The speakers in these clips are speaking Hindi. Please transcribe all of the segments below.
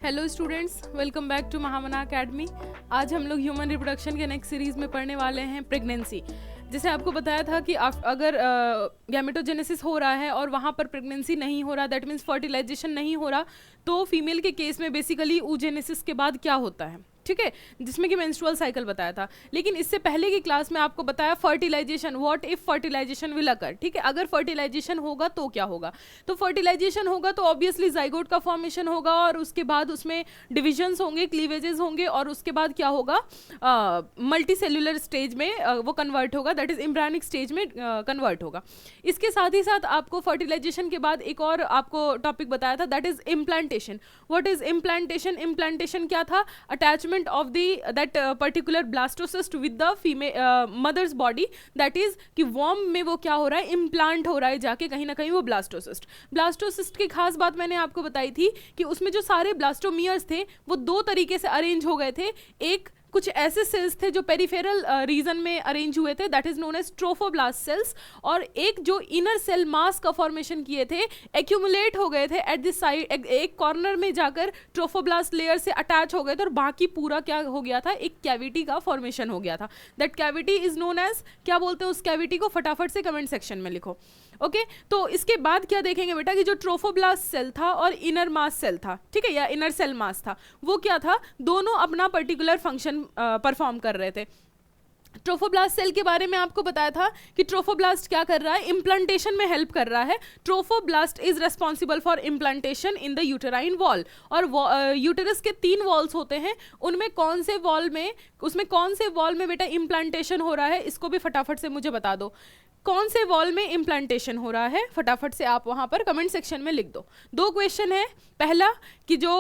Hello students, welcome back to Mahamana academy. आज हम लोग ह्यूमन रिप्रोडक्शन के नेक्स्ट सीरीज में पढ़ने वाले हैं प्रेगनेंसी। जैसे आपको बताया था कि अगर गैमेटोजेनेसिस हो रहा है और वहाँ पर प्रेगनेंसी नहीं हो रहा, दैट मीन्स फर्टिलाइजेशन नहीं हो रहा, तो फीमेल के केस में बेसिकली oogenesis के बाद क्या होता है, ठीक है, जिसमें कि मेंस्ट्रुअल साइकिल बताया था। लेकिन इससे पहले की क्लास में आपको बताया fertilization, what if fertilization will occur, ठीक है। अगर फर्टिलाइजेशन होगा तो क्या होगा, तो फर्टिलाइजेशन होगा तो ऑब्वियसली जाइगोट का फॉर्मेशन होगा और उसके बाद उसमें डिविजन्स होंगे, क्लीवेजेस होंगे और उसके बाद क्या होगा, मल्टी सेल्यूलर स्टेज में वो कन्वर्ट होगा, दैट इज एम्ब्रियोनिक स्टेज में कन्वर्ट होगा। इसके साथ ही साथ आपको फर्टिलाइजेशन के बाद एक और आपको टॉपिक बताया था, that is implantation. What is implantation? Implantation क्या था? Attachment of the that particular blastocyst with the female mother's body, that is कि worm में वो क्या हो रहा है, इम्प्लांट हो रहा है जाके कहीं ना कहीं वो ब्लास्टोसिस्ट की खास बात मैंने आपको बताई थी कि उसमें जो सारे ब्लास्टोमियर्स थे वो दो तरीके से अरेंज हो गए थे। एक कुछ ऐसे सेल्स थे जो पेरिफेरल रीजन में अरेंज हुए थे, that is known as trophoblast cells, और एक जो इनर सेल मास का फॉर्मेशन किए थे, एक्यूमुलेट हो गए थे एट द साइड, एक कॉर्नर में जाकर ट्रोफोब्लास्ट लेयर से अटैच हो गए थे और बाकी पूरा क्या हो गया था, एक कैविटी का फॉर्मेशन हो गया था। That cavity is known as, क्या बोलते हैं उस कैविटी को, फटाफट से कमेंट सेक्शन में लिखो। ओके तो इसके बाद क्या देखेंगे बेटा कि जो ट्रोफोब्लास्ट सेल था और इनर मास सेल था, ठीक है, या इनर सेल मास था, वो क्या था, दोनों अपना पर्टिकुलर फंक्शन परफॉर्म कर रहे थे। ट्रोफोब्लास्ट सेल के बारे में आपको बताया था कि ट्रोफोब्लास्ट क्या कर रहा है, इम्प्लांटेशन में हेल्प कर रहा है। Trophoblast is responsible for implantation in the uterine wall, और यूटेरस के 3 वॉल्स होते हैं, उनमें कौन से वॉल में, उसमें कौन से वॉल में बेटा इम्प्लांटेशन हो रहा है, इसको भी फटाफट से मुझे बता दो। कौन से वॉल में इम्प्लांटेशन हो रहा है, फटाफट से आप वहां पर कमेंट सेक्शन में लिख दो। 2 क्वेश्चन है, पहला कि जो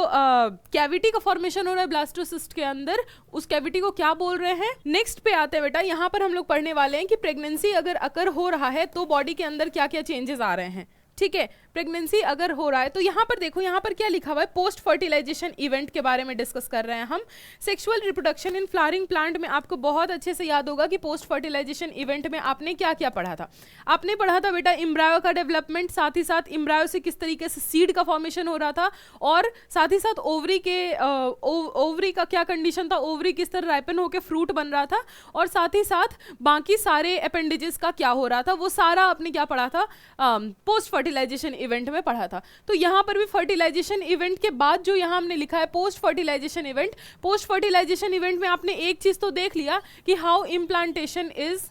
कैविटी का फॉर्मेशन हो रहा है ब्लास्टोसिस्ट के अंदर, उस कैविटी को क्या बोल रहे हैं। नेक्स्ट पे आते हैं बेटा, यहाँ पर हम लोग पढ़ने वाले हैं कि प्रेगनेंसी अगर अकर हो रहा है तो बॉडी के अंदर क्या क्या चेंजेस आ रहे हैं, ठीक है। प्रेगनेंसी अगर हो रहा है तो यहाँ पर देखो, यहाँ पर क्या लिखा हुआ है, पोस्ट फर्टिलाइजेशन इवेंट के बारे में डिस्कस कर रहे हैं हम। Sexual reproduction in flowering plant में आपको बहुत अच्छे से याद होगा कि पोस्ट फर्टिलाइजेशन इवेंट में आपने क्या क्या पढ़ा था। आपने पढ़ा था बेटा इम्ब्रायो का डेवलपमेंट, साथ ही साथ इम्ब्रायो से किस तरीके से सीड का फॉर्मेशन हो रहा था, और साथ ही साथ ओवरी के ओवरी का क्या कंडीशन था, ओवरी किस तरह राइपन होकर फ्रूट बन रहा था, और साथ ही साथ बाकी सारे अपेंडेजेस का क्या हो रहा था, वो सारा आपने क्या पढ़ा था, पोस्ट फर्टिलाइजेशन इवेंट में पढ़ा था। तो यहाँ पर भी फर्टिलाइजेशन इवेंट के बाद जो यहाँ हमने लिखा है post fertilization event, post fertilization event में आपने एक चीज तो देख लिया कि how implantation is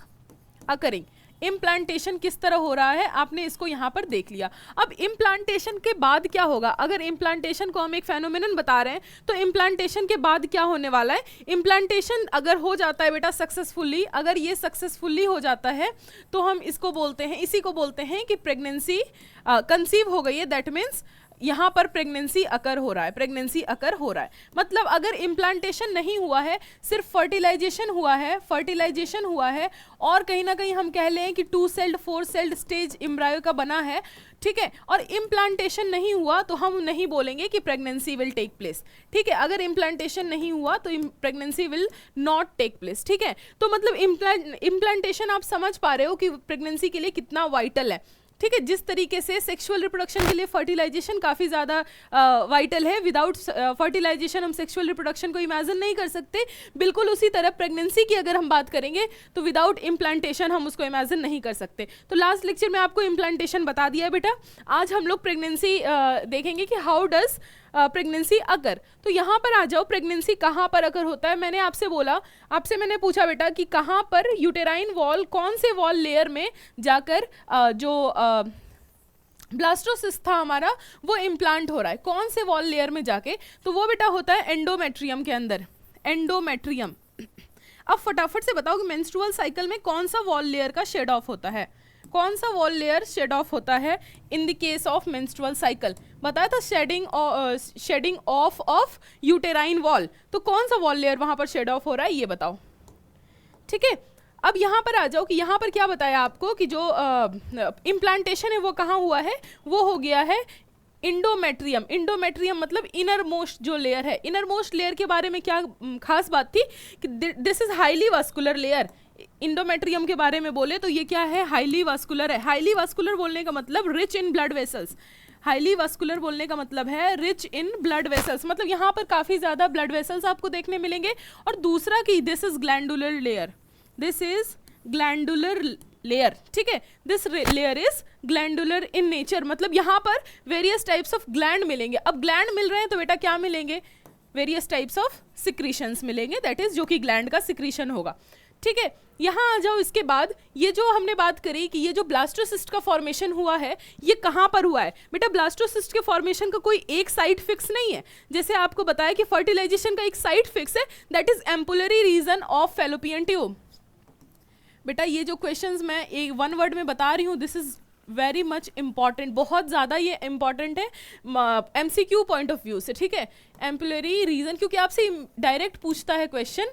occurring, implantation किस तरह हो रहा है, आपने इसको यहाँ पर देख लिया। अब इम्प्लांटेशन के बाद क्या होगा, अगर इम्प्लांटेशन को हम एक फेनोमेनन बता रहे हैं तो इम्प्लांटेशन के बाद क्या होने वाला है। इम्प्लांटेशन अगर हो जाता है बेटा सक्सेसफुली, अगर ये सक्सेसफुल्ली हो जाता है तो हम इसको बोलते हैं, इसी को बोलते हैं कि प्रेगनेंसी कंसीव हो गई है, दैट मीन्स यहाँ पर प्रेगनेंसी अकर हो रहा है, प्रेगनेंसी अकर हो रहा है। मतलब अगर इम्प्लांटेशन नहीं हुआ है, सिर्फ फर्टिलाइजेशन हुआ है, फर्टिलाइजेशन हुआ है और कहीं ना कहीं हम कह लें कि 2 सेल्ड 4 सेल्ड स्टेज एम्ब्रायो का बना है, ठीक है, और इम्प्लांटेशन नहीं हुआ तो हम नहीं बोलेंगे कि प्रेगनेंसी विल टेक प्लेस, ठीक है। अगर इम्प्लांटेशन नहीं हुआ तो pregnancy will not take place, ठीक है। तो मतलब इम्प्लांटेशन आप समझ पा रहे हो कि प्रेगनेंसी के लिए कितना वाइटल है, ठीक है। जिस तरीके से सेक्सुअल रिप्रोडक्शन के लिए फर्टिलाइजेशन काफ़ी ज़्यादा वाइटल है, विदाउट फर्टिलाइजेशन हम सेक्सुअल रिप्रोडक्शन को इमेजिन नहीं कर सकते, बिल्कुल उसी तरह प्रेगनेंसी की अगर हम बात करेंगे तो विदाउट इम्प्लांटेशन हम उसको इमेजिन नहीं कर सकते। तो लास्ट लेक्चर में आपको इम्प्लांटेशन बता दिया है बेटा। आज हम लोग प्रेगनेंसी देखेंगे कि हाउ डज प्रेगनेंसी अकर। तो यहाँ पर आ जाओ, प्रेगनेंसी कहाँ पर अकर होता है। मैंने आपसे बोला, आपसे मैंने पूछा बेटा कि कहाँ पर यूटेराइन वॉल, कौन से वॉल लेयर में जाकर जो ब्लास्टोसिस्ट था हमारा वो इम्प्लांट हो रहा है, कौन से वॉल लेयर में जाके, तो वो बेटा होता है एंडोमेट्रियम के अंदर, एंडोमेट्रियम। अब फटाफट से बताओ कि मेंस्ट्रुअल साइकिल में कौन सा वॉल लेयर का शेड ऑफ होता है, कौन सा वॉल लेयर शेड ऑफ होता है in the case of menstrual cycle. बताया था शेडिंग ऑफ यूटेराइन वॉल, तो कौन सा वॉल लेयर वहां पर शेड ऑफ हो रहा है ये बताओ, ठीक है। अब यहाँ पर आ जाओ कि यहाँ पर क्या बताया आपको कि जो इम्प्लांटेशन है वो कहाँ हुआ है, वो हो गया है इंडोमेट्रियम। इंडोमेट्रियम मतलब इनर मोस्ट जो लेयर है, इनर मोस्ट लेयर के बारे में क्या खास बात थी कि this is highly vascular layer. Endometrium के बारे में बोले तो ये क्या है, हाईली वास्कुलर है। हाईली वास्कुलर बोलने का मतलब rich in blood vessels, highly vascular बोलने का मतलब है रिच इन ब्लड वेसल्स, मतलब यहाँ पर काफ़ी ज़्यादा ब्लड वेसल्स आपको देखने मिलेंगे। और दूसरा कि this is glandular layer, this is glandular layer, ठीक है, this layer is glandular in nature, मतलब यहाँ पर वेरियस टाइप्स ऑफ ग्लैंड मिलेंगे। अब ग्लैंड मिल रहे हैं तो बेटा क्या मिलेंगे, वेरियस टाइप्स ऑफ सिक्रीशंस मिलेंगे, दैट इज जो कि ग्लैंड का सिक्रीशन होगा, ठीक है। यहाँ आ जाओ, इसके बाद ये जो हमने बात करी कि ये जो ब्लास्टोसिस्ट का फॉर्मेशन हुआ है ये कहाँ पर हुआ है बेटा, ब्लास्टोसिस्ट के फॉर्मेशन का कोई एक साइट फिक्स नहीं है। जैसे आपको बताया कि फर्टिलाइजेशन का एक साइट फिक्स है, that is ampullary region of fallopian tube. बेटा ये जो क्वेश्चंस मैं एक वन वर्ड में बता रही हूँ, this is very much important, बहुत ज़्यादा ये इंपॉर्टेंट है एमसीक्यू पॉइंट ऑफ व्यू से, ठीक है। एम्पुलरी रीजन, क्योंकि आपसे डायरेक्ट पूछता है क्वेश्चन,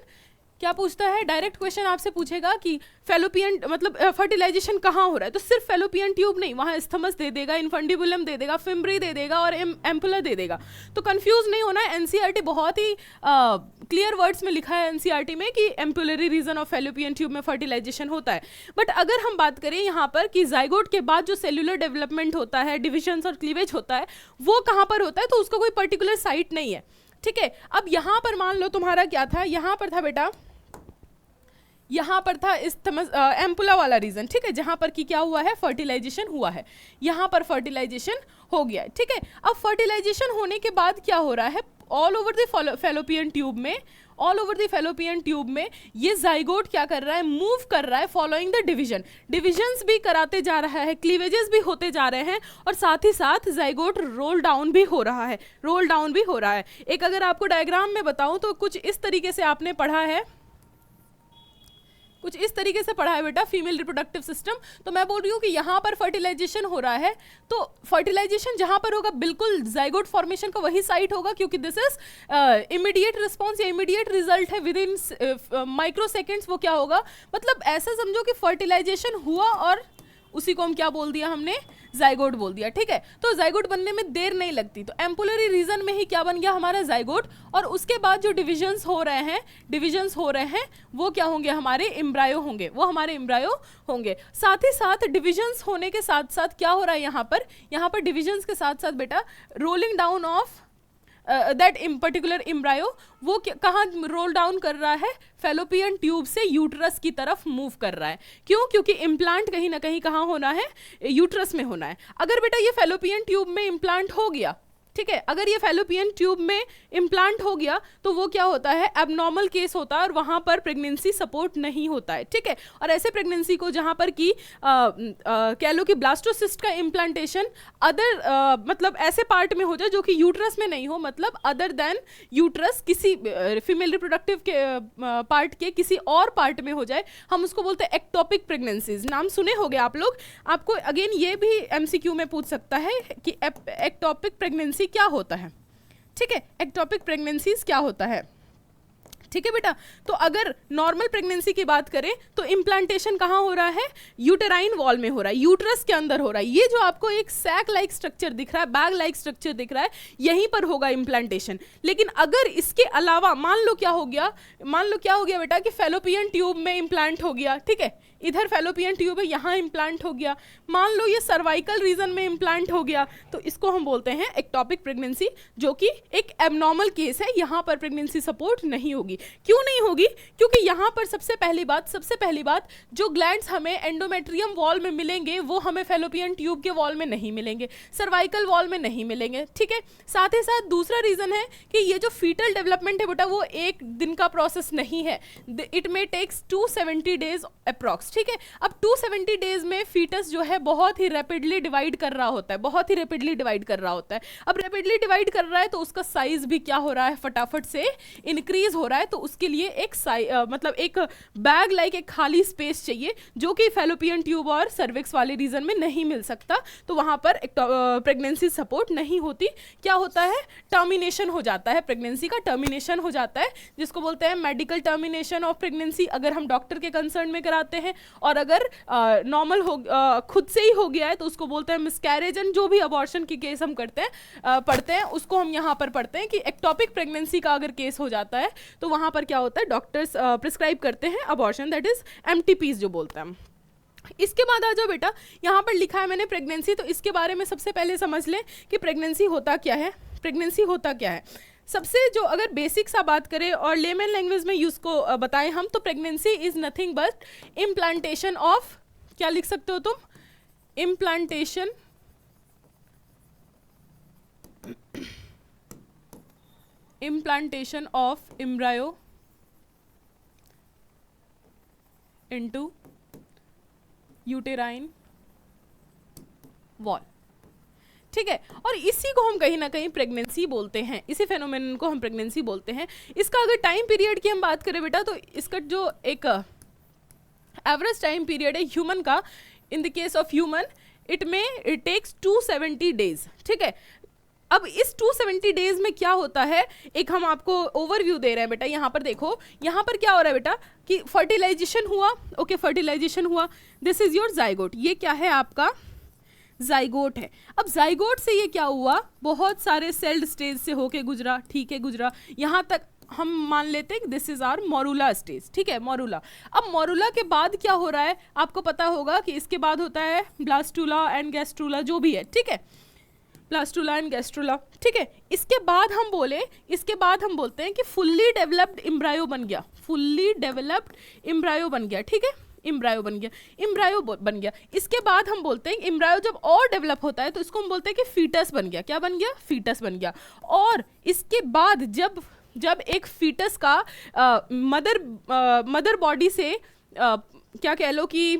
क्या पूछता है, डायरेक्ट क्वेश्चन आपसे पूछेगा कि फेलोपियन मतलब फर्टिलाइजेशन कहाँ हो रहा है, तो सिर्फ फेलोपियन ट्यूब नहीं, वहाँ स्थमस दे देगा, इन्फंडिबुलम दे देगा, फिम्ब्री दे देगा और एम्पुला दे देगा। तो कंफ्यूज नहीं होना है, एनसीईआरटी बहुत ही क्लियर वर्ड्स में लिखा है एनसीईआरटी में कि ampullary region of fallopian tube में फर्टिलाइजेशन होता है। बट अगर हम बात करें यहाँ पर कि जाइगोट के बाद जो सेल्यूलर डेवलपमेंट होता है, डिविजन्स और क्लीवेज होता है, वो कहाँ पर होता है, तो उसका कोई पर्टिकुलर साइट नहीं है, ठीक है। अब यहाँ पर मान लो तुम्हारा क्या था, यहाँ पर था बेटा, यहाँ पर था एम्पुला वाला रीजन, ठीक है, जहाँ पर कि क्या हुआ है, फर्टिलाइजेशन हुआ है, यहाँ पर फर्टिलाइजेशन हो गया है, ठीक है। अब फर्टिलाइजेशन होने के बाद क्या हो रहा है, all over the fallopian tube में, all over the fallopian tube में ये जाइगोट क्या कर रहा है, मूव कर रहा है फॉलोइंग द डिवीजन, डिविजन्स भी कराते जा रहा है, क्लीवेजेस भी होते जा रहे हैं, और साथ ही साथ जाइगोट रोल डाउन भी हो रहा है, रोल डाउन भी हो रहा है। एक अगर आपको डायग्राम में बताऊं तो कुछ इस तरीके से आपने पढ़ा है, कुछ इस तरीके से पढ़ा है बेटा फीमेल रिप्रोडक्टिव सिस्टम। तो मैं बोल रही हूँ कि यहाँ पर फर्टिलाइजेशन हो रहा है, तो फर्टिलाइजेशन जहाँ पर होगा बिल्कुल जाइगोट फॉर्मेशन का वही साइट होगा, क्योंकि दिस इज इमीडिएट रिस्पॉन्स या इमीडिएट रिजल्ट है, विद इन माइक्रो सेकेंड्स वो क्या होगा, मतलब ऐसा समझो कि फर्टिलाइजेशन हुआ और उसी को हम क्या बोल दिया, हमने जाइगोट बोल दिया, ठीक है। तो जाइगोट बनने में देर नहीं लगती, तो एम्पुलरी रीजन में ही क्या बन गया हमारा जाइगोट, और उसके बाद जो डिविजन्स हो रहे हैं वो क्या होंगे, हमारे एम्ब्रायो होंगे, वो हमारे एम्ब्रायो होंगे। साथ ही साथ डिविजन्स होने के साथ साथ क्या हो रहा है यहाँ पर डिविजन्स के साथ साथ बेटा rolling down of that particular embryo, वो कहाँ रोल डाउन कर रहा है, फैलोपियन ट्यूब से यूट्रस की तरफ मूव कर रहा है। क्यों, क्योंकि इम्प्लांट कहीं ना कहीं कहाँ होना है, यूट्रस में होना है। अगर बेटा ये फैलोपियन ट्यूब में इम्प्लांट हो गया, ठीक है, अगर ये फैलोपियन ट्यूब में इम्प्लांट हो गया तो वो क्या होता है, एबनॉर्मल केस होता है और वहाँ पर प्रेगनेंसी सपोर्ट नहीं होता है, ठीक है। और ऐसे प्रेगनेंसी को जहाँ पर कि कह लो कि ब्लास्टोसिस्ट का इम्प्लांटेशन अदर मतलब ऐसे पार्ट में हो जाए जो कि यूट्रस में नहीं हो, मतलब अदर देन यूट्रस, किसी फीमेल रिप्रोडक्टिव के पार्ट के किसी और पार्ट में हो जाए, हम उसको बोलते हैं एक्टोपिक प्रेगनेंसीज। नाम सुने होंगे आप लोग, आपको अगेन ये भी एमसीक्यू में पूछ सकता है कि एक्टोपिक प्रेगनेंसी क्या होता है, ठीक है, एक्टोपिक प्रेगनेंसीज क्या होता है, ठीक है बेटा। तो अगर नॉर्मल प्रेगनेंसी की बात करें तो इम्प्लांटेशन कहाँ हो रहा है, यूटेराइन वॉल में हो रहा है, यूट्रस के अंदर हो रहा है। ये जो आपको एक सैक लाइक स्ट्रक्चर दिख रहा है, बैग लाइक स्ट्रक्चर दिख रहा है, यहीं पर होगा इम्प्लांटेशन। लेकिन अगर इसके अलावा मान लो क्या हो गया बेटा कि फैलोपियन ट्यूब में इम्प्लांट हो गया, ठीक है, इधर फैलोपियन ट्यूब है, यहाँ इम्प्लांट हो गया, मान लो ये सर्वाइकल रीजन में इम्प्लांट हो गया, तो इसको हम बोलते हैं एक्टोपिक प्रेगनेंसी, जो कि एक एबनॉर्मल केस है, यहाँ पर प्रेगनेंसी सपोर्ट नहीं होगी। क्यों नहीं होगी, क्योंकि यहाँ पर सबसे पहली बात जो ग्लैंड्स हमें एंडोमेट्रियम वॉल में मिलेंगे वो हमें फैलोपियन ट्यूब के वॉल में नहीं मिलेंगे, सर्वाइकल वॉल में नहीं मिलेंगे, ठीक है। साथ ही साथ दूसरा रीजन है कि ये जो फीटल डेवलपमेंट है बेटा वो एक दिन का प्रोसेस नहीं है, it may takes 270 days approx, ठीक है। अब 270 डेज में फीटस जो है बहुत ही रैपिडली डिवाइड कर रहा होता है, अब रैपिडली डिवाइड कर रहा है तो उसका साइज भी क्या हो रहा है, फटाफट से इंक्रीज हो रहा है। तो उसके लिए एक मतलब एक बैग लाइक एक खाली स्पेस चाहिए, जो कि फैलोपियन ट्यूब और सर्विक्स वाले रीजन में नहीं मिल सकता, तो वहां पर प्रेगनेंसी सपोर्ट नहीं होती। क्या होता है, टर्मिनेशन हो जाता है, प्रेगनेंसी का टर्मिनेशन हो जाता है, जिसको बोलते हैं मेडिकल टर्मिनेशन ऑफ प्रेगनेंसी, अगर हम डॉक्टर के कंसर्न में कराते हैं। और अगर नॉर्मल हो खुद से ही हो गया है तो उसको बोलते हैं मिसकैरेज, एंड जो भी अबॉर्शन की केस हम पढ़ते हैं उसको हम यहाँ पर पढ़ते हैं कि एक्टोपिक प्रेगनेंसी का अगर केस हो जाता है तो वहाँ पर क्या होता है, डॉक्टर्स प्रिस्क्राइब करते हैं अबॉर्शन, दैट इज एमटीपीज जो बोलते हैं। इसके बाद आ जाओ बेटा, यहाँ पर लिखा है मैंने प्रेगनेंसी, तो इसके बारे में सबसे पहले समझ लें कि प्रेगनेंसी होता क्या है। प्रेगनेंसी होता क्या है, सबसे जो अगर बेसिक सा बात करें और लेमन लैंग्वेज में यूज़ को बताएं हम, तो pregnancy is nothing but implantation of, क्या लिख सकते हो तुम, implantation implantation of embryo into uterine wall, ठीक है। और इसी को हम कहीं ना कहीं प्रेगनेंसी बोलते हैं, इसी फेनोमेनन को हम प्रेगनेंसी बोलते हैं। इसका अगर टाइम पीरियड की हम बात करें बेटा, तो इसका जो एक एवरेज टाइम पीरियड है ह्यूमन का, in the case of human it takes 270 days, ठीक है। अब इस 270 डेज में क्या होता है, एक हम आपको ओवरव्यू दे रहे हैं बेटा। यहाँ पर देखो, यहाँ पर क्या हो रहा है बेटा कि फर्टिलाइजेशन हुआ, ओके, फर्टिलाइजेशन हुआ, दिस इज योर जाइगोट, ये क्या है आपका जाइगोट है। अब जाइगोट से ये क्या हुआ, बहुत सारे सेल्ड स्टेज से होके गुजरा, ठीक है, गुजरा, यहाँ तक हम मान लेते हैं कि this is our morula stage, ठीक है, मोरूला। अब मोरूला के बाद क्या हो रहा है, आपको पता होगा कि इसके बाद होता है ब्लास्टूला एंड गैस्ट्रूला, जो भी है, ठीक है, ब्लास्टूला एंड गैस्ट्रूला, ठीक है। इसके बाद हम बोलते हैं कि फुल्ली डेवलप्ड एम्ब्रायो बन गया, फुल्ली डेवलप्ड एम्ब्रायो बन गया, ठीक है, एम्ब्रायो बन गया। इसके बाद हम बोलते हैं एम्ब्रायो जब और डेवलप होता है तो इसको हम बोलते हैं कि फीटस बन गया, क्या बन गया, फीटस बन गया। और इसके बाद जब एक फीटस का मदर बॉडी से क्या कह लो कि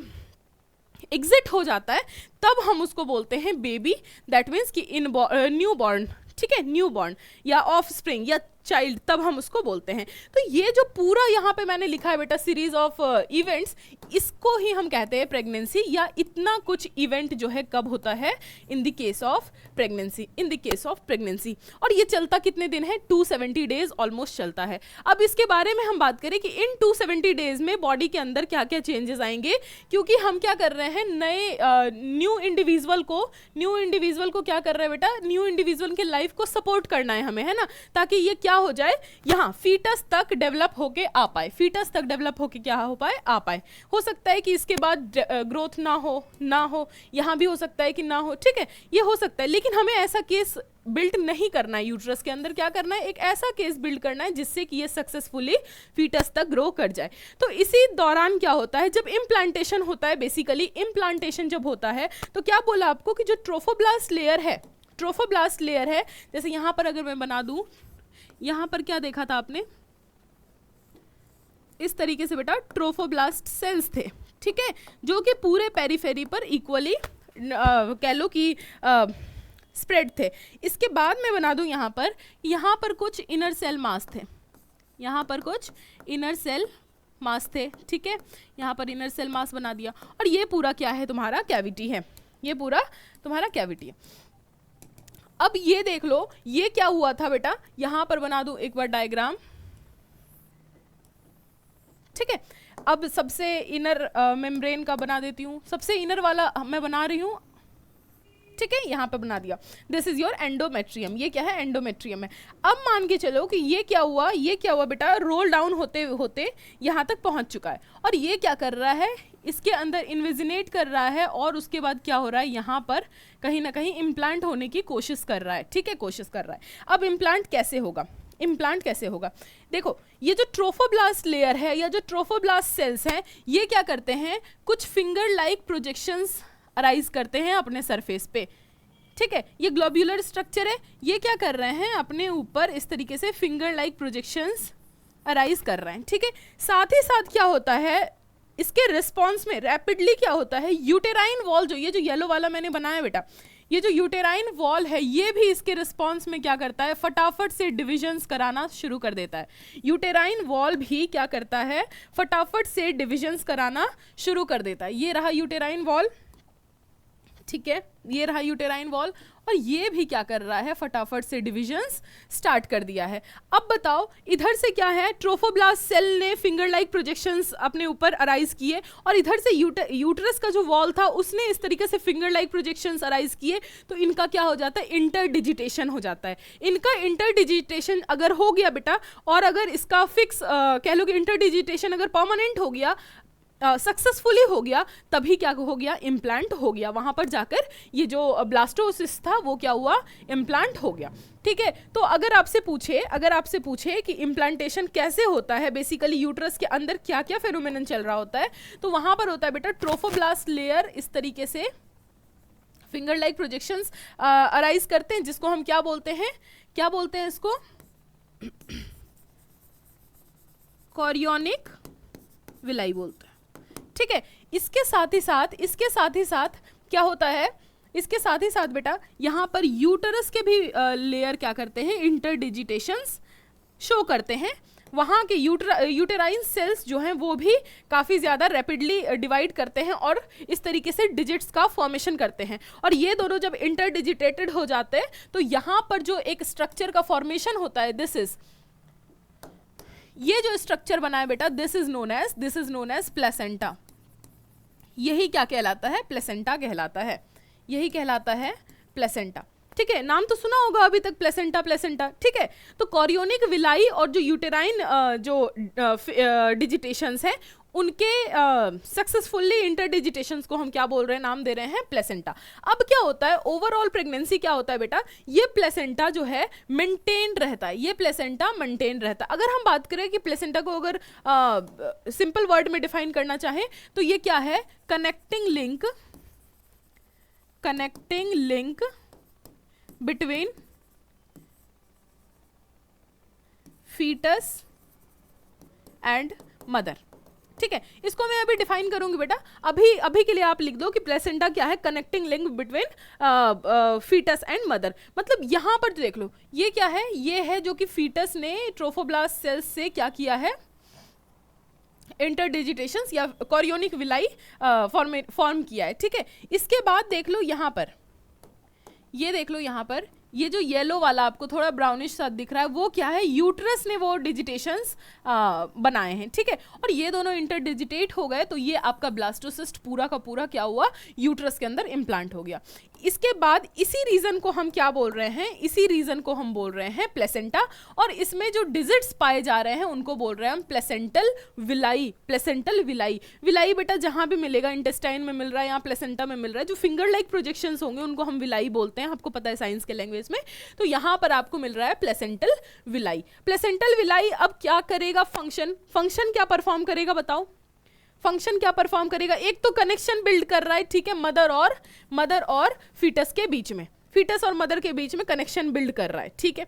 एग्जिट हो जाता है, तब हम उसको बोलते हैं बेबी, दैट मीन्स कि न्यू बॉर्न, ठीक है, न्यू बॉर्न या ऑफ स्प्रिंग या चाइल्ड, तब हम उसको बोलते हैं। तो ये जो पूरा यहाँ पे मैंने लिखा है बेटा सीरीज ऑफ इवेंट्स, इसको ही हम कहते हैं प्रेगनेंसी, या इतना कुछ इवेंट जो है कब होता है, in the case of pregnancy, in the case of pregnancy. और ये चलता कितने दिन है, 270 डेज ऑलमोस्ट चलता है। अब इसके बारे में हम बात करें कि इन 270 डेज में बॉडी के अंदर क्या क्या चेंजेस आएंगे, क्योंकि हम क्या कर रहे हैं, नए न्यू इंडिविजुअल को क्या कर रहे हैं बेटा, न्यू इंडिविजुअल के लाइफ को सपोर्ट करना है हमें, है ना, ताकि ये क्या हो जाए, यहाँ फीटस तक डेवलप होके आ पाए, फीटस तक डेवलप होके क्या हो पाए, आ पाए। हो सकता है कि इसके बाद ग्रोथ ना हो, यहाँ भी हो सकता है कि ना हो, ठीक है, ये हो सकता है, लेकिन हमें ऐसा केस बिल्ड नहीं करना है। यूट्रस के अंदर क्या करना है, एक ऐसा केस बिल्ड करना है जिससे कि ये सक्सेसफुली फीटस तक ग्रो कर जाए। तो इसी दौरान क्या होता है, जब इम्प्लांटेशन होता है, बेसिकली इम्प्लांटेशन जब होता है, तो क्या बोला आपको कि जो ट्रोफोब्लास्ट लेयर है, जैसे यहाँ पर अगर मैं बना दूं, यहाँ पर क्या देखा था आपने, इस तरीके से बेटा ट्रोफोब्लास्ट सेल्स थे, ठीक है, जो कि पूरे पेरिफेरी पर इक्वली कह लो कि स्प्रेड थे। इसके बाद मैं बना दूं यहाँ पर कुछ इनर सेल मास थे, ठीक है, यहाँ पर इनर सेल मास बना दिया, और ये पूरा क्या है, तुम्हारा कैविटी है, ये पूरा तुम्हारा कैविटी है। अब ये देख लो, ये क्या हुआ था बेटा, यहां पर बना दूं एक बार डायग्राम, ठीक है। अब सबसे इनर मेम्ब्रेन का बना देती हूँ, सबसे इनर वाला मैं बना रही हूँ, ठीक है, यहाँ पे बना दिया, दिस इज योर एंडोमेट्रियम, ये क्या है, एंडोमेट्रियम है। अब मान के चलो कि ये क्या हुआ बेटा, रोल डाउन होते होते यहाँ तक पहुँच चुका है, और ये क्या कर रहा है, इसके अंदर इन्विजिनेट कर रहा है, और उसके बाद क्या हो रहा है, यहाँ पर कहीं ना कहीं इम्प्लांट होने की कोशिश कर रहा है, ठीक है, कोशिश कर रहा है। अब इम्प्लांट कैसे होगा, देखो, ये जो ट्रोफोब्लास्ट लेयर है या जो ट्रोफोब्लास्ट सेल्स हैं, ये क्या करते हैं, कुछ फिंगर लाइक प्रोजेक्शंस अराइज करते हैं अपने सरफेस पे, ठीक है, ये ग्लोब्यूलर स्ट्रक्चर है, ये क्या कर रहे हैं, अपने ऊपर इस तरीके से फिंगर लाइक प्रोजेक्शंस अराइज कर रहे हैं, ठीक है। साथ ही साथ क्या होता है, इसके रिस्पॉन्स में रैपिडली क्या होता है, यूटेराइन वॉल, जो ये जो येलो वाला मैंने बनाया बेटा, ये जो यूटेराइन वॉल है, ये भी इसके रिस्पॉन्स में क्या करता है, फटाफट से डिविजन्स कराना शुरू कर देता है। यूटेराइन वॉल भी क्या करता है, फटाफट से डिविजन्स कराना शुरू कर देता है। ये रहा यूटेराइन वॉल, ठीक है, ये रहा यूटेराइन वॉल, और ये भी क्या कर रहा है, फटाफट से डिविजन्स स्टार्ट कर दिया है। अब बताओ, इधर से क्या है, ट्रोफोब्लास्ट सेल ने फिंगर लाइक प्रोजेक्शंस अपने ऊपर अराइज किए, और इधर से यूट्रस का जो वॉल था उसने इस तरीके से फिंगर लाइक प्रोजेक्शंस अराइज किए, तो इनका क्या हो जाता है, इंटरडिजिटेशन हो जाता है। इनका इंटरडिजिटेशन अगर हो गया बेटा, और अगर इसका फिक्स कह लो कि इंटरडिजिटेशन अगर परमानेंट हो गया, सक्सेसफुली हो गया तभी क्या हो गया, इम्प्लांट हो गया, वहां पर जाकर ये जो ब्लास्टोसिस्ट था वो क्या हुआ, इम्प्लांट हो गया। ठीक है, तो अगर आपसे पूछे कि इम्प्लांटेशन कैसे होता है, बेसिकली यूट्रस के अंदर क्या क्या फेनोमेनन चल रहा होता है, तो वहां पर होता है बेटा ट्रोफोब्लास्ट लेयर इस तरीके से फिंगर लाइक प्रोजेक्शंस अराइज करते हैं, जिसको हम क्या बोलते हैं इसको कॉरियोनिक विलाई बोलते हैं। ठीक है, इसके साथ ही साथ क्या होता है, इसके साथ ही साथ बेटा यहां पर यूटरस के भी लेयर क्या करते हैं, इंटरडिजिटेशंस शो करते हैं। वहां के यूटेराइन सेल्स जो हैं वो भी काफ़ी ज़्यादा रैपिडली डिवाइड करते हैं और इस तरीके से डिजिट्स का फॉर्मेशन करते हैं। और ये दोनों जब इंटरडिजिटेटेड हो जाते हैं तो यहाँ पर जो एक स्ट्रक्चर का फॉर्मेशन होता है, ये जो स्ट्रक्चर बना है बेटा, this is known as placenta. यही क्या कहलाता है, प्लेसेंटा कहलाता है, यही कहलाता है प्लेसेंटा। ठीक है, नाम तो सुना होगा अभी तक, प्लेसेंटा। ठीक है, तो कॉरियोनिक विलाई और जो यूटेराइन डिजिटेशंस हैं उनके सक्सेसफुल्ली इंटरडिजिटेशंस को हम क्या बोल रहे हैं, नाम दे रहे हैं प्लेसेंटा। अब क्या होता है, ओवरऑल प्रेगनेंसी क्या होता है बेटा, ये प्लेसेंटा जो है मेंटेन रहता है, ये प्लेसेंटा मेंटेन रहता है। अगर हम बात करें कि प्लेसेंटा को अगर सिंपल वर्ड में डिफाइन करना चाहें तो ये क्या है, connecting link between fetus and mother. ठीक है, इसको मैं अभी डिफाइन करूंगी बेटा, अभी के लिए आप लिख दो कि प्लेसेंटा क्या है, connecting link between fetus and mother. मतलब यहां पर देख लो, ये क्या है, ये है जो कि फीटस ने ट्रोफोब्लास्ट सेल्स से क्या किया है, इंटरडिजिटेशंस या कॉरियोनिक विलाई फॉर्म किया है। ठीक है, इसके बाद देख लो यहाँ पर, ये देख लो यहाँ पर, ये जो येलो वाला आपको थोड़ा ब्राउनिश सा दिख रहा है वो क्या है, यूट्रस ने वो डिजिटेशंस बनाए हैं। ठीक है, और ये दोनों इंटरडिजिटेट हो गए तो ये आपका ब्लास्टोसिस्ट पूरा का पूरा क्या हुआ, यूट्रस के अंदर इम्प्लांट हो गया। इसके बाद इसी रीजन को हम क्या बोल रहे हैं, इसी रीजन को हम बोल रहे हैं प्लेसेंटा, और इसमें जो डिजिट्स पाए जा रहे हैं उनको बोल रहे हैं हम प्लेसेंटल विलाई। विलाई बेटा जहां भी मिलेगा, इंटेस्टाइन में मिल रहा है या प्लेसेंटा में मिल रहा है, जो फिंगर लाइक प्रोजेक्शंस होंगे उनको हम विलाई बोलते हैं, आपको पता है साइंस के लैंग्वेज में। तो यहां पर आपको मिल रहा है प्लेसेंटल विलाई। अब क्या करेगा, फंक्शन क्या परफॉर्म करेगा, बताओ फंक्शन क्या परफॉर्म करेगा। एक तो कनेक्शन बिल्ड कर रहा है, ठीक है, मदर और फीटस के बीच में, फीटस और मदर के बीच में कनेक्शन बिल्ड कर रहा है। ठीक है,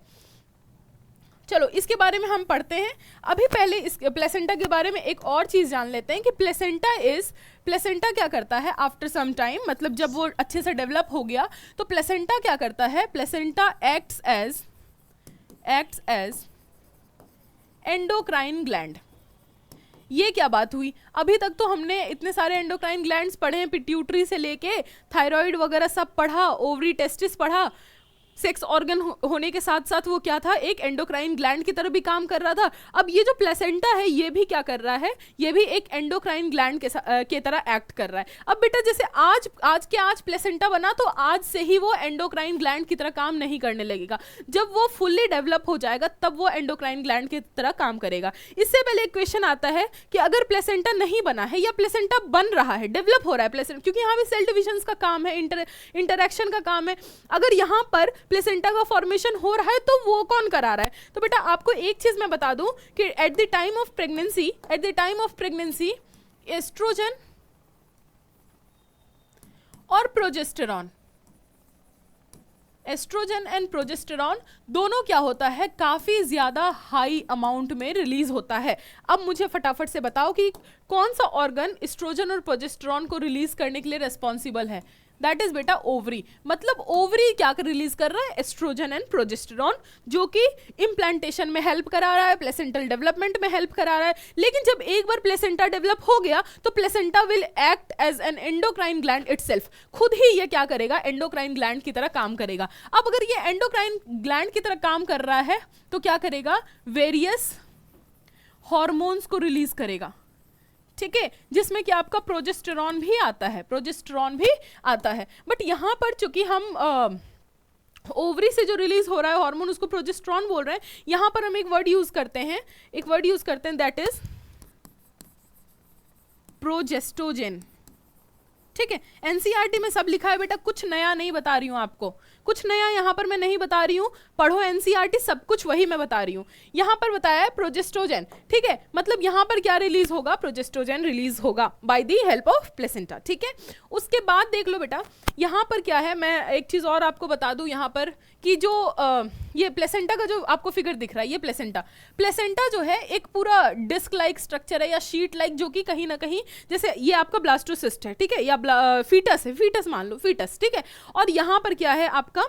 चलो इसके बारे में हम पढ़ते हैं। अभी पहले इस प्लेसेंटा के बारे में एक और चीज जान लेते हैं कि प्लेसेंटा क्या करता है आफ्टर सम टाइम, मतलब जब वो अच्छे से डेवलप हो गया तो प्लेसेंटा क्या करता है, placenta acts as endocrine gland. ये क्या बात हुई, अभी तक तो हमने इतने सारे एंडोक्राइन ग्लैंड्स पढ़े हैं, पिट्यूटरी से लेके थायराइड वगैरह सब पढ़ा, ओवरी टेस्टिस पढ़ा, सेक्स ऑर्गन होने के साथ साथ वो क्या था, एक एंडोक्राइन ग्लैंड की तरह भी काम कर रहा था। अब ये जो प्लेसेंटा है ये भी क्या कर रहा है, ये भी एक एंडोक्राइन ग्लैंड के तरह एक्ट कर रहा है। अब बेटा जैसे आज प्लेसेंटा बना तो आज से ही वो एंडोक्राइन ग्लैंड की तरह काम नहीं करने लगेगा, जब वो फुल्ली डेवलप हो जाएगा तब वो एंडोक्राइन ग्लैंड की तरह काम करेगा। इससे पहले एक क्वेश्चन आता है कि अगर प्लेसेंटा नहीं बना है या प्लेसेंटा बन रहा है, डेवलप हो रहा है प्लेसेंटा, क्योंकि यहाँ पे सेल डिविजन का काम है, इंटरैक्शन का काम है, अगर यहाँ पर प्लेसेंटा का फॉर्मेशन हो रहा है तो वो कौन करा रहा है। तो बेटा आपको एक चीज मैं बता दूं कि at the time of pregnancy estrogen और प्रोजेस्टेरॉन, एस्ट्रोजन एंड प्रोजेस्टेरॉन दोनों क्या होता है, काफी ज्यादा हाई अमाउंट में रिलीज होता है। अब मुझे फटाफट से बताओ कि कौन सा ऑर्गन एस्ट्रोजन और प्रोजेस्टेरॉन को रिलीज करने के लिए रेस्पॉन्सिबल है। दैट इज बेटा ओवरी। मतलब ओवरी क्या रिलीज कर रहा है, एस्ट्रोजन एंड प्रोजेस्टेरॉन, जो कि इम्प्लांटेशन में हेल्प करा रहा है, प्लेसेंटल डेवलपमेंट में हेल्प करा रहा है। लेकिन जब एक बार प्लेसेंटा डेवलप हो गया तो placenta will act as an endocrine gland itself, खुद ही ये क्या करेगा, एंडोक्राइन ग्लैंड की तरह काम करेगा। अब अगर ये एंडोक्राइन ग्लैंड की तरह काम कर रहा है तो क्या करेगा, वेरियस हॉर्मोन्स को रिलीज करेगा, ठीक है, जिसमें कि आपका प्रोजेस्टेरॉन भी आता है। बट यहां पर चूंकि हम ओवरी से जो रिलीज हो रहा है हार्मोन उसको प्रोजेस्टेरॉन बोल रहे हैं, यहां पर हम एक वर्ड यूज करते हैं दैट इज प्रोजेस्ट्रोजेन। ठीक है, एनसीईआरटी में सब लिखा है बेटा, कुछ नया नहीं बता रही हूँ आपको, कुछ नया यहाँ पर मैं नहीं बता रही हूँ, पढ़ो एनसीईआरटी, सब कुछ वही मैं बता रही हूँ। यहाँ पर बताया है प्रोजेस्ट्रोजेन, ठीक है, मतलब यहाँ पर क्या रिलीज होगा, प्रोजेस्ट्रोजेन रिलीज होगा by the help of placenta. ठीक है, उसके बाद देख लो बेटा यहाँ पर क्या है, मैं एक चीज और आपको बता दूं यहाँ पर कि जो ये प्लेसेंटा का जो आपको फिगर दिख रहा है, ये प्लेसेंटा जो है एक पूरा डिस्क लाइक स्ट्रक्चर है या शीट लाइक, जो कि कहीं ना कहीं जैसे ये आपका ब्लास्टोसिस्ट है, ठीक है, या फीटस है, फीटस मान लो, फीटस, ठीक है, और यहाँ पर क्या है आपका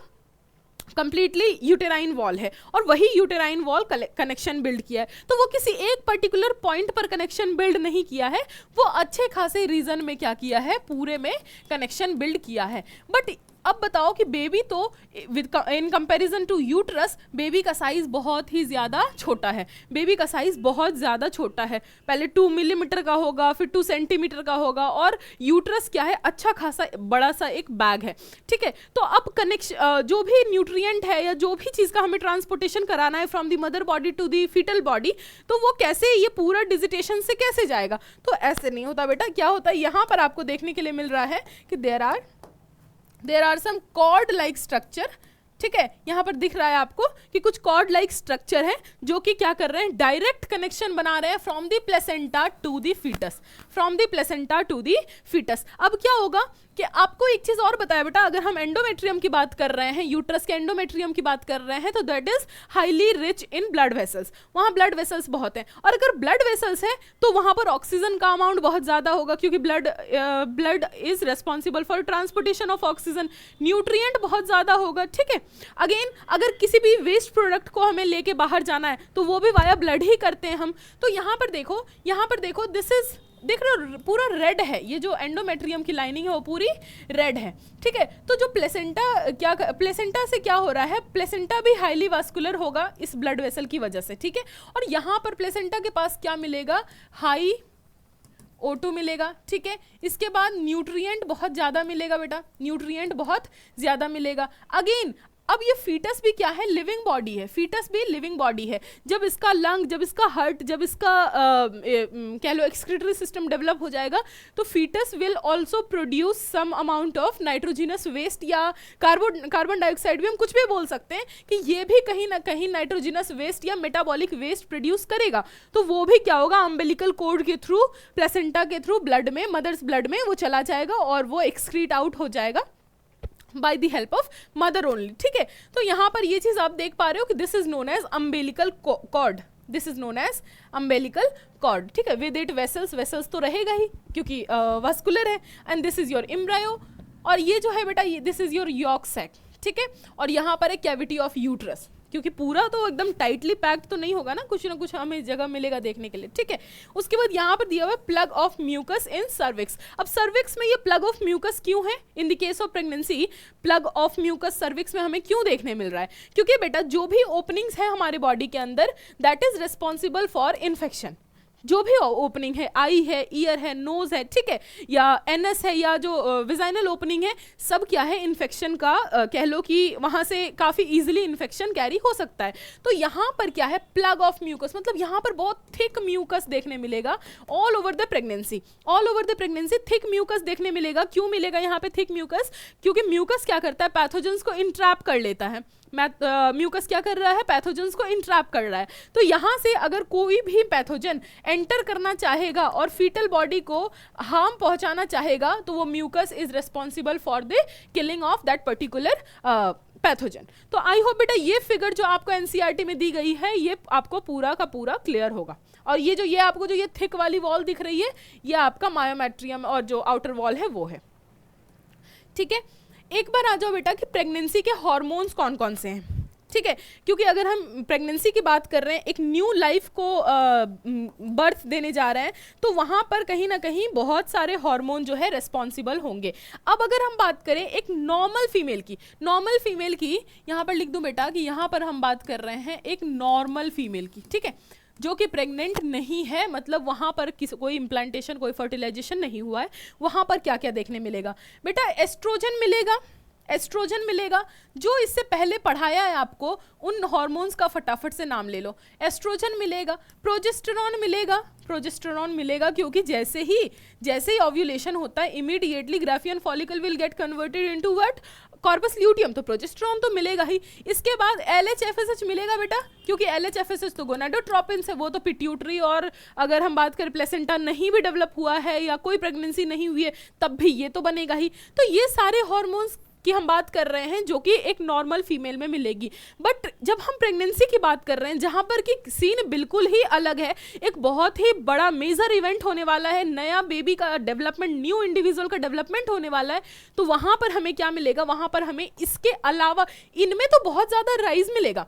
कंप्लीटली यूटेराइन वॉल है, और वही यूटेराइन वॉल कनेक्शन बिल्ड किया है। तो वो किसी एक पर्टिकुलर पॉइंट पर कनेक्शन बिल्ड नहीं किया है, वो अच्छे खासे रीजन में क्या किया है, पूरे में कनेक्शन बिल्ड किया है। बट अब बताओ कि बेबी तो in comparison to uterus baby का साइज बहुत ही ज़्यादा छोटा है, बेबी का साइज बहुत ज़्यादा छोटा है, पहले 2 मिलीमीटर का होगा, फिर 2 सेंटीमीटर का होगा, और यूट्रस क्या है, अच्छा खासा बड़ा सा एक बैग है। ठीक है, तो अब कनेक्शन जो भी न्यूट्रिएंट है या जो भी चीज़ का हमें ट्रांसपोर्टेशन कराना है from the mother body to the fetal body, तो वो कैसे, ये पूरा डिजिटेशन से कैसे जाएगा, तो ऐसे नहीं होता बेटा। क्या होता है, यहाँ पर आपको देखने के लिए मिल रहा है कि there are some cord like structure. ठीक है, यहाँ पर दिख रहा है आपको कि कुछ कॉर्ड लाइक स्ट्रक्चर है जो कि क्या कर रहे हैं, डायरेक्ट कनेक्शन बना रहे हैं from the placenta to the fetus, from the placenta to the fetus. अब क्या होगा कि आपको एक चीज और बताया बेटा, अगर हम एंडोमेट्रियम की बात कर रहे हैं, यूट्रस के एंडोमेट्रियम की बात कर रहे हैं, तो that is highly rich in blood vessels, वहाँ ब्लड वेसल्स बहुत हैं, और अगर ब्लड वेसल्स है तो वहाँ पर ऑक्सीजन का अमाउंट बहुत ज़्यादा होगा, क्योंकि blood is responsible for transportation of oxygen, nutrient बहुत ज़्यादा होगा। ठीक है, अगेन अगर किसी भी वेस्ट प्रोडक्ट को हमें लेके बाहर जाना है तो वो भी वाया ब्लड ही करते हैं हम। तो यहाँ पर देखो, दिस इज, देख रहे हो पूरा रेड है, ये जो एंडोमेट्रियम की लाइनिंग है वो पूरी रेड है। ठीक है, तो जो प्लेसेंटा से क्या हो रहा है, प्लेसेंटा भी हाईली वास्कुलर होगा इस ब्लड वेसल की वजह से। ठीक है, और यहाँ पर प्लेसेंटा के पास क्या मिलेगा, हाई O2 मिलेगा। ठीक है, इसके बाद न्यूट्रिएंट बहुत ज़्यादा मिलेगा बेटा, न्यूट्रिएंट बहुत ज़्यादा मिलेगा। अगेन अब ये फीटस भी क्या है, लिविंग बॉडी है, फीटस भी लिविंग बॉडी है। जब इसका लंग, जब इसका हार्ट, जब इसका कह लो एक्सक्रीटरी सिस्टम डेवलप हो जाएगा, तो fetus will also produce some amount of nitrogenous waste, या कार्बन डाइऑक्साइड भी हम कुछ भी बोल सकते हैं कि ये भी कहीं ना कहीं नाइट्रोजिनस वेस्ट या मेटाबॉलिक वेस्ट प्रोड्यूस करेगा। तो वो भी क्या होगा, अम्बिलिकल कोड के थ्रू, प्लेसेंटा के थ्रू ब्लड में, मदर्स ब्लड में वो चला जाएगा और वो एक्सक्रीट आउट हो जाएगा by the help of mother only. ठीक है, तो यहाँ पर ये चीज आप देख पा रहे हो कि this is known as umbilical cord, this is known as umbilical cord. ठीक है, विद इट वेसल्स तो रहेगा ही क्योंकि वास्कुलर है, and this is your embryo, और ये जो है बेटा, ये this is your yolk sac. ठीक है, और यहाँ पर है कैविटी ऑफ यूट्रस, क्योंकि पूरा तो एकदम टाइटली पैक्ड तो नहीं होगा ना, कुछ ना कुछ हमें जगह मिलेगा देखने के लिए। ठीक है, उसके बाद यहाँ पर दिया हुआ है plug of mucus in cervix. अब सर्विक्स में ये प्लग ऑफ म्यूकस क्यों है, in the case of pregnancy plug of mucus cervix में हमें क्यों देखने मिल रहा है, क्योंकि बेटा जो भी ओपनिंग्स है हमारे बॉडी के अंदर, that is responsible for infection. जो भी ओपनिंग है, आई है, ईयर है, नोज है, ठीक है, या एनएस है, या जो विजाइनल ओपनिंग है, सब क्या है, इन्फेक्शन का कह लो कि वहाँ से काफ़ी इजीली इन्फेक्शन कैरी हो सकता है। तो यहाँ पर क्या है, प्लग ऑफ म्यूकस, मतलब यहाँ पर बहुत थिक म्यूकस देखने मिलेगा all over the pregnancy, all over the pregnancy thick mucus देखने मिलेगा। क्यों मिलेगा यहाँ पे थिक म्यूकस, क्योंकि म्यूकस क्या करता है, पैथोजेंस को इंट्रैप कर लेता है। म्यूकस क्या कर रहा है, पैथोजेंस को इंट्रैप कर रहा है। तो यहाँ से अगर कोई भी पैथोजन एंटर करना चाहेगा और फीटल बॉडी को हार्म पहुंचाना चाहेगा, तो वो mucus is responsible for the killing of that particular pathogen. तो आई होप बेटा ये फिगर जो आपको एनसीईआरटी में दी गई है, ये आपको पूरा का पूरा क्लियर होगा। और ये आपको जो ये थिक वाली वॉल दिख रही है, ये आपका मायोमेट्रियम और जो आउटर वॉल है वो है। ठीक है, एक बार आ जाओ बेटा कि प्रेगनेंसी के हार्मोन्स कौन कौन से हैं। ठीक है, क्योंकि अगर हम प्रेगनेंसी की बात कर रहे हैं, एक न्यू लाइफ को बर्थ देने जा रहे हैं, तो वहाँ पर कहीं ना कहीं बहुत सारे हार्मोन जो है रिस्पॉन्सिबल होंगे। अब अगर हम बात करें एक नॉर्मल फीमेल की यहाँ पर लिख दूं बेटा कि यहाँ पर हम बात कर रहे हैं एक नॉर्मल फीमेल की, ठीक है, जो कि प्रेग्नेंट नहीं है, मतलब वहाँ पर कोई इम्प्लांटेशन, कोई फर्टिलाइजेशन नहीं हुआ है, वहाँ पर क्या क्या देखने मिलेगा बेटा, एस्ट्रोजन मिलेगा। एस्ट्रोजन मिलेगा। जो इससे पहले पढ़ाया है आपको उन हार्मोन्स का फटाफट से नाम ले लो। एस्ट्रोजन मिलेगा, प्रोजेस्टेरॉन मिलेगा, प्रोजेस्टेरॉन मिलेगा क्योंकि जैसे ही ओव्यूलेशन होता है immediately Graafian follicle will get converted into what, corpus luteum, तो प्रोजेस्टेरॉन तो मिलेगा ही। इसके बाद LHFSH मिलेगा बेटा, क्योंकि LHFSH तो गोनाडोट्रोपिन है, वो तो पिट्यूटरी और अगर हम बात करें प्लेसेंटा नहीं भी डेवलप हुआ है या कोई प्रेगनेंसी नहीं हुई है तब भी ये तो बनेगा ही। तो ये सारे हार्मोन्स की हम बात कर रहे हैं जो कि एक नॉर्मल फीमेल में मिलेगी। बट जब हम प्रेगनेंसी की बात कर रहे हैं जहां पर कि सीन बिल्कुल ही अलग है, एक बहुत ही बड़ा मेजर इवेंट होने वाला है, नया बेबी का डेवलपमेंट, न्यू इंडिविजुअल का डेवलपमेंट होने वाला है, तो वहां पर हमें क्या मिलेगा, वहां पर हमें इसके अलावा इनमें तो बहुत ज्यादा राइज मिलेगा,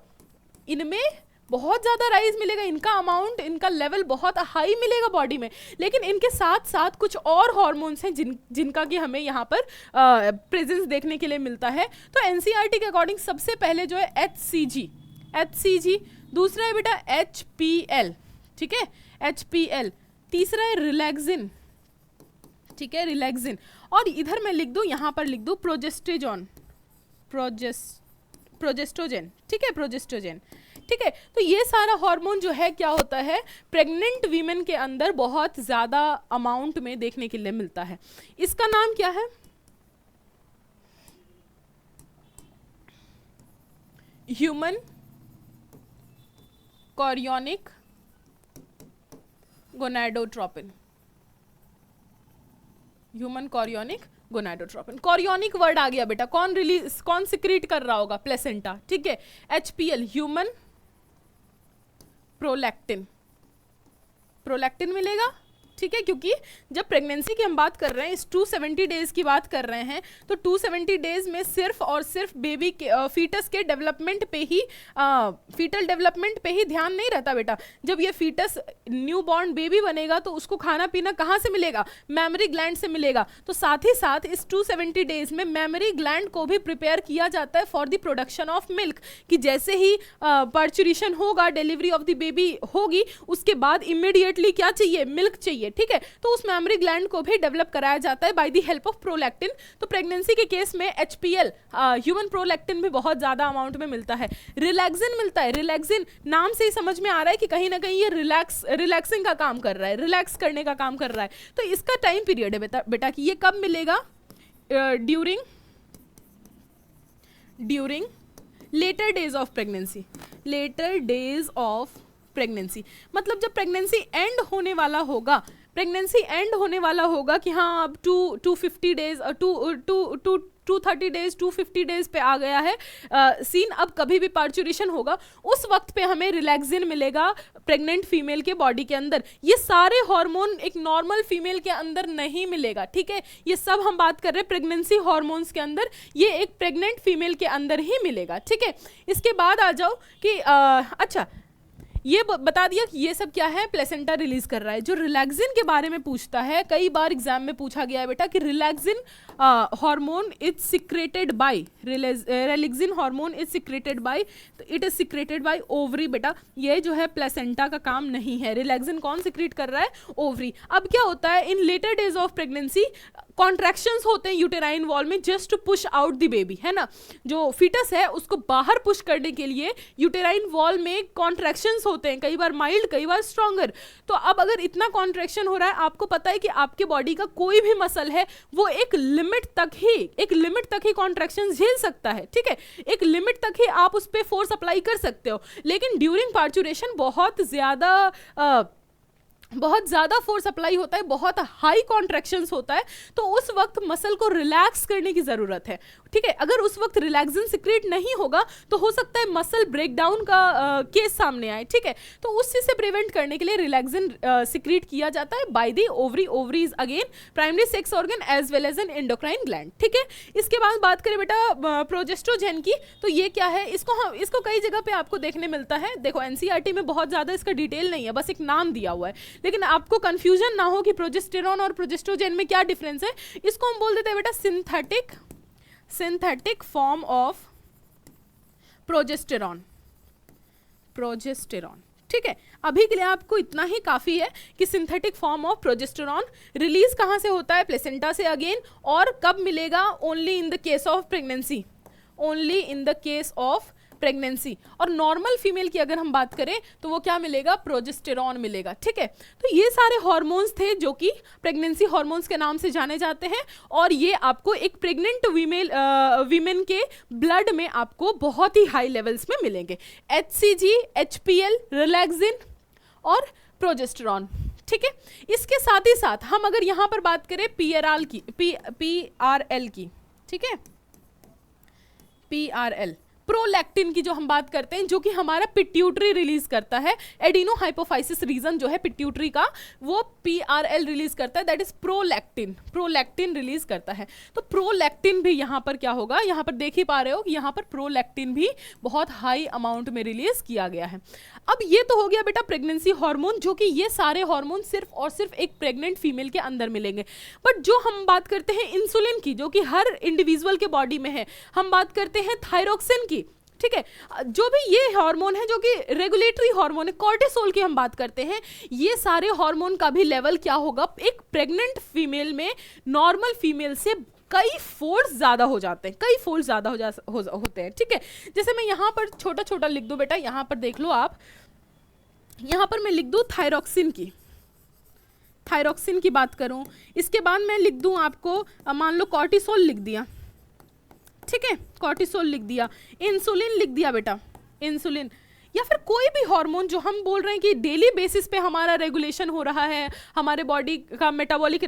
इनमें बहुत ज़्यादा राइज मिलेगा, इनका अमाउंट, इनका लेवल बहुत हाई मिलेगा बॉडी में, लेकिन इनके साथ साथ कुछ और हॉर्मोन्स हैं जिनका कि हमें यहाँ पर प्रेजेंस देखने के लिए मिलता है। तो एनसीईआरटी के अकॉर्डिंग सबसे पहले जो है HCG, दूसरा है बेटा HPL, ठीक है, HPL, तीसरा है रिलैक्सिन, ठीक है, रिलैक्सिन, और इधर मैं लिख दूँ, यहाँ पर लिख दूँ प्रोजेस्ट्रोजन, ठीक है, प्रोजेस्ट्रोजन, ठीक है। तो ये सारा हार्मोन जो है क्या होता है, प्रेग्नेंट वीमेन के अंदर बहुत ज्यादा अमाउंट में देखने के लिए मिलता है। इसका नाम क्या है, human chorionic gonadotropin, human chorionic gonadotropin. Chorionic word आ गया बेटा, कौन सिक्रीट कर रहा होगा, प्लेसेंटा, ठीक है। HPL ह्यूमन प्रोलैक्टिन मिलेगा, ठीक है, क्योंकि जब प्रेगनेंसी की हम बात कर रहे हैं, इस 270 डेज की बात कर रहे हैं, तो 270 डेज में सिर्फ और सिर्फ बेबी के फीटस के डेवलपमेंट पे ही फीटल डेवलपमेंट पे ही ध्यान नहीं रहता बेटा। जब ये फीटस न्यू बॉर्न बेबी बनेगा तो उसको खाना पीना कहाँ से मिलेगा, मैमरी ग्लैंड से मिलेगा। तो साथ ही साथ इस 270 डेज में मैमरी ग्लैंड को भी प्रिपेयर किया जाता है for the production of milk, कि जैसे ही पर्चुरेशन होगा, डिलीवरी ऑफ द बेबी होगी, उसके बाद इमीडिएटली क्या चाहिए, मिल्क चाहिए, ठीक है। तो उस मैमरी ग्लैंड को भी डेवलप कराया जाता है by the help of prolactin. तो प्रेगनेंसी के केस में HPL ह्यूमन प्रोलैक्टिन भी बहुत ज्यादा अमाउंट में मिलता है। रिलैक्सिन मिलता है, रिलैक्सिन नाम से ही समझ में आ रहा है कि कहीं ना कहीं ये रिलैक्सिंग का काम कर रहा है, रिलैक्स करने का काम कर रहा है। तो इसका टाइम पीरियड है बेटा कि ये कब मिलेगा, during later days of pregnancy, later days of pregnancy, मतलब जब प्रेगनेंसी एंड होने वाला होगा, प्रेगनेंसी एंड होने वाला होगा कि हाँ अब 250 डेज 230 डेज 250 डेज पे आ गया है सीन, अब कभी भी पार्चुरेशन होगा, उस वक्त पे हमें रिलैक्सिन मिलेगा प्रेग्नेंट फीमेल के बॉडी के अंदर। ये सारे हार्मोन एक नॉर्मल फीमेल के अंदर नहीं मिलेगा, ठीक है, ये सब हम बात कर रहे हैं प्रेगनेंसी हार्मोन्स के अंदर, ये एक प्रेग्नेंट फीमेल के अंदर ही मिलेगा, ठीक है। इसके बाद आ जाओ कि अच्छा ये बता दिया कि ये सब क्या है, प्लेसेंटा रिलीज कर रहा है। जो रिलैक्सिन के बारे में पूछता है, कई बार एग्जाम में पूछा गया है बेटा कि relaxin hormone is secreted by, relaxin hormone is secreted by, it is secreted by ovary. बेटा ये जो है प्लेसेंटा का काम नहीं है, रिलैक्सिन कौन सिक्रेट कर रहा है, ओवरी। अब क्या होता है in later days of pregnancy, contractions होते हैं यूटेराइन वॉल में just to push out the baby, है ना, जो फीटस है उसको बाहर पुश करने के लिए यूटेराइन वॉल में कॉन्ट्रैक्शंस होते हैं, कई बार माइल्ड कई बार स्ट्रॉन्गर। तो अब अगर इतना कॉन्ट्रैक्शन हो रहा है, आपको पता है कि आपके बॉडी का कोई भी मसल है वो एक लिमिट तक ही कॉन्ट्रैक्शन झेल सकता है, ठीक है, एक लिमिट तक ही आप उस पर फोर्स अप्लाई कर सकते हो। लेकिन ड्यूरिंग पार्चुरेशन बहुत ज़्यादा फोर्स अप्लाई होता है, बहुत हाई कॉन्ट्रैक्शंस होता है, तो उस वक्त मसल को रिलैक्स करने की ज़रूरत है, ठीक है। अगर उस वक्त रिलैक्सिन सिक्रेट नहीं होगा तो हो सकता है मसल ब्रेकडाउन का केस सामने आए, ठीक है। तो उस चीज़ से प्रिवेंट करने के लिए रिलैक्सिन सिक्रेट किया जाता है by the ovaries again primary sex organ as well as an endocrine gland, ठीक है। इसके बाद बात करें बेटा प्रोजेस्ट्रोजेन की, तो ये क्या है, इसको कई जगह पे आपको देखने मिलता है। देखो एनसीईआरटी में बहुत ज़्यादा इसका डिटेल नहीं है, बस एक नाम दिया हुआ है, लेकिन आपको कंफ्यूजन ना हो कि प्रोजेस्टेरॉन और प्रोजेस्ट्रोजेन में क्या डिफरेंस है। इसको हम बोल देते हैं बेटा सिंथेटिक फॉर्म ऑफ प्रोजेस्टेरॉन, ठीक है, अभी के लिए आपको इतना ही काफ़ी है कि synthetic form of progesterone release कहाँ से होता है, प्लेसेंटा से अगेन, और कब मिलेगा, only in the case of pregnancy, only in the case of pregnancy. और नॉर्मल फीमेल की अगर हम बात करें तो वो क्या मिलेगा, प्रोजेस्टेरॉन मिलेगा। ठीक है, तो ये सारे हार्मोन्स थे जो कि प्रेगनेंसी हार्मोन्स के नाम से जाने जाते हैं, और ये आपको एक प्रेग्नेंट वीमेन के ब्लड में आपको बहुत ही हाई लेवल्स में मिलेंगे, HCG, HPL, रिलैक्सिन और प्रोजेस्टेरॉन। ठीक है, इसके साथ ही साथ हम अगर यहाँ पर बात करें PRL की, ठीक है, PRL प्रोलैक्टिन की जो हम बात करते हैं, जो कि हमारा पिट्यूटरी रिलीज करता है, एडिनो हाइपोफाइसिस रीजन जो है पिट्यूटरी का, वो PRL रिलीज करता है, दैट इज प्रोलैक्टिन रिलीज करता है। तो प्रोलैक्टिन भी यहाँ पर क्या होगा, यहाँ पर देख ही पा रहे हो कि यहाँ पर प्रोलैक्टिन भी बहुत हाई अमाउंट में रिलीज किया गया है। अब ये तो हो गया बेटा प्रेगनेंसी हार्मोन, जो कि ये सारे हार्मोन सिर्फ और सिर्फ एक प्रेग्नेंट फीमेल के अंदर मिलेंगे। बट जो हम बात करते हैं इंसुलिन की, जो कि हर इंडिविजुअल के बॉडी में है, हम बात करते हैं थायरोक्सिन की, ठीक है, जो भी ये हार्मोन है जो कि रेगुलेटरी हार्मोन है, कॉर्टिसोल की हम बात करते हैं, ये सारे हार्मोन का भी लेवल क्या होगा, एक प्रेग्नेंट फीमेल में नॉर्मल फीमेल से कई फोल्ड ज्यादा हो जाते हैं, कई फोल्ड ज्यादा होते हैं। ठीक है, जैसे मैं यहाँ पर छोटा छोटा लिख दूं बेटा, यहाँ पर देख लो आप, यहाँ पर मैं लिख दूं थायरोक्सिन की बात करूं, इसके बाद मैं लिख दूं आपको, मान लो कॉर्टिसोल लिख दिया, ठीक है, कॉर्टिसोल लिख दिया, इंसुलिन लिख दिया बेटा, इंसुलिन, या फिर कोई भी हार्मोन जो हम बोल रहे हैं कि डेली बेसिस पे हमारा रेगुलेशन हो रहा है, हमारे बॉडी का मेटाबॉलिज्म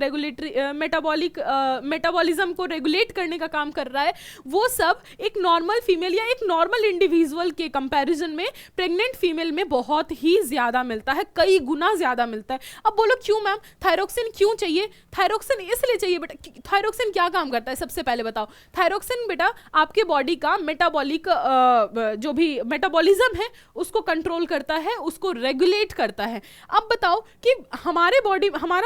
को रेगुलेट करने का काम कर रहा है, वो सब एक नॉर्मल फीमेल या एक नॉर्मल इंडिविजुअल के कंपैरिजन में प्रेग्नेंट फीमेल में बहुत ही ज़्यादा मिलता है, कई गुना ज़्यादा मिलता है। अब बोलो क्यों मैम, थायरोक्सिन क्यों चाहिए? थायरोक्सिन इसलिए चाहिए बेटा, थायरोक्सिन क्या काम करता है सबसे पहले बताओ। थायरोक्सिन बेटा आपके बॉडी का मेटाबॉलिक जो भी मेटाबॉलिज्म है उसको कंट्रोल करता है, उसको रेगुलेट करता है। अब बताओ कि हमारा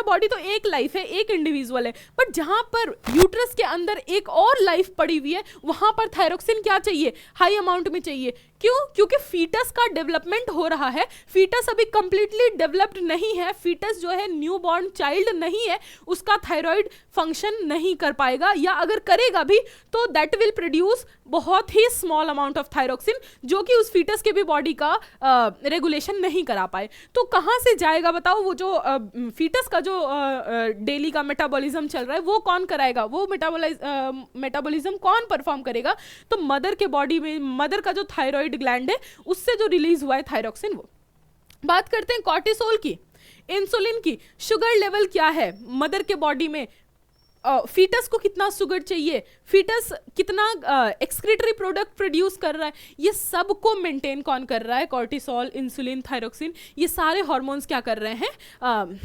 बॉडी तो एक लाइफ है, एक इंडिविजुअल है, बट जहां पर यूट्रस के अंदर एक और लाइफ पड़ी हुई है, वहां पर थायरोक्सिन क्या चाहिए, हाई अमाउंट में चाहिए। क्यों? क्योंकि फीटस का डेवलपमेंट हो रहा है, फीटस अभी कंप्लीटली डेवलप्ड नहीं है, फीटस जो है न्यू बॉर्न चाइल्ड नहीं है, उसका थायराइड फंक्शन नहीं कर पाएगा, या अगर करेगा भी तो दैट विल प्रोड्यूस बहुत ही स्मॉल अमाउंट ऑफ थायरोक्सिन, जो कि उस फीटस के भी बॉडी का रेगुलेशन नहीं करा पाए। तो कहाँ से जाएगा बताओ, वो जो फीटस का जो डेली का मेटाबॉलिज्म चल रहा है वो कौन कराएगा, वो मेटाबॉलिज्म कौन परफॉर्म करेगा? तो मदर के बॉडी में, मदर का जो थायराइड ग्लैंड है उससे जो रिलीज हुआ है थायरोक्सिन, वो। बात करते हैं कॉर्टिसोल की, इंसुलिन की, शुगर लेवल क्या है मदर के बॉडी में, फीटस को कितना शुगर चाहिए, फीटस कितना एक्सक्रीटरी प्रोडक्ट प्रोड्यूस कर रहा है, ये सब को मेंटेन कौन कर रहा है? कॉर्टिसोल, इंसुलिन, थायरोक्सिन, ये सारे हार्मोन्स क्या कर रहे हैं?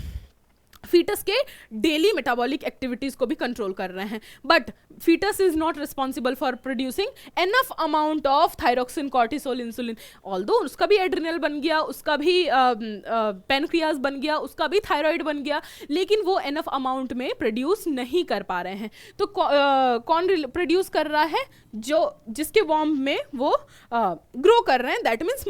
फीटस के डेली मेटाबॉलिक एक्टिविटीज को भी कंट्रोल कर रहे हैं। But fetus is not responsible for producing enough amount of thyroxine, cortisol, insulin, although उसका भी एड्रिनल बन गया, उसका भी पैनक्रियाज बन गया, उसका भी थायराइड बन गया, लेकिन वो एनफ अमाउंट में प्रोड्यूस नहीं कर पा रहे हैं। तो कौन प्रोड्यूस कर रहा है? जो जिसके वॉर्म में वो ग्रो कर रहे हैं, that means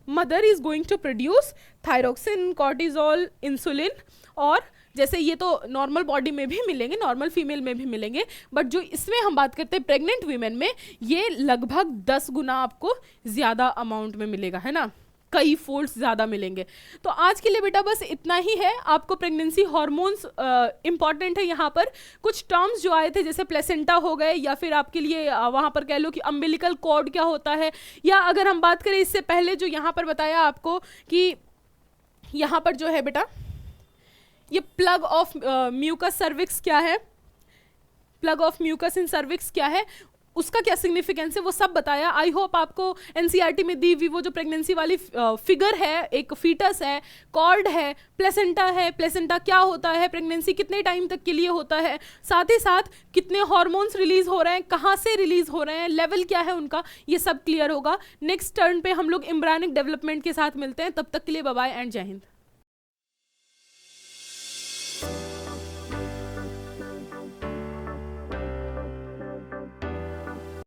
mother is going to produce thyroxine, cortisol, insulin, और जैसे ये तो नॉर्मल बॉडी में भी मिलेंगे, नॉर्मल फीमेल में भी मिलेंगे, बट जो इसमें हम बात करते हैं प्रेग्नेंट वीमेन में, ये लगभग 10 गुना आपको ज़्यादा अमाउंट में मिलेगा, है ना, कई फोल्ड्स ज़्यादा मिलेंगे। तो आज के लिए बेटा बस इतना ही है। आपको प्रेगनेंसी हार्मोन्स इंपॉर्टेंट है, यहाँ पर कुछ टर्म्स जो आए थे जैसे प्लेसेंटा हो गए, या फिर आपके लिए वहाँ पर कह लो कि अम्बिलिकल कॉर्ड क्या होता है, या अगर हम बात करें इससे पहले जो यहाँ पर बताया आपको कि यहाँ पर जो है बेटा ये प्लग ऑफ म्यूकस सर्विक्स क्या है, plug of mucus in cervix क्या है, उसका क्या सिग्निफिकेंस है, वो सब बताया। आई होप आपको एनसीईआरटी में दी हुई वो जो प्रेगनेंसी वाली फिगर है, एक फीटस है, कॉर्ड है, प्लेसेंटा है, प्लेसेंटा क्या होता है, प्रेगनेंसी कितने टाइम तक के लिए होता है, साथ ही साथ कितने हार्मोन्स रिलीज हो रहे हैं, कहाँ से रिलीज हो रहे हैं, लेवल क्या है उनका, ये सब क्लियर होगा। नेक्स्ट टर्न पे हम लोग एम्ब्रियोनिक डेवलपमेंट के साथ मिलते हैं, तब तक के लिए बाय बाय एंड जय हिंद।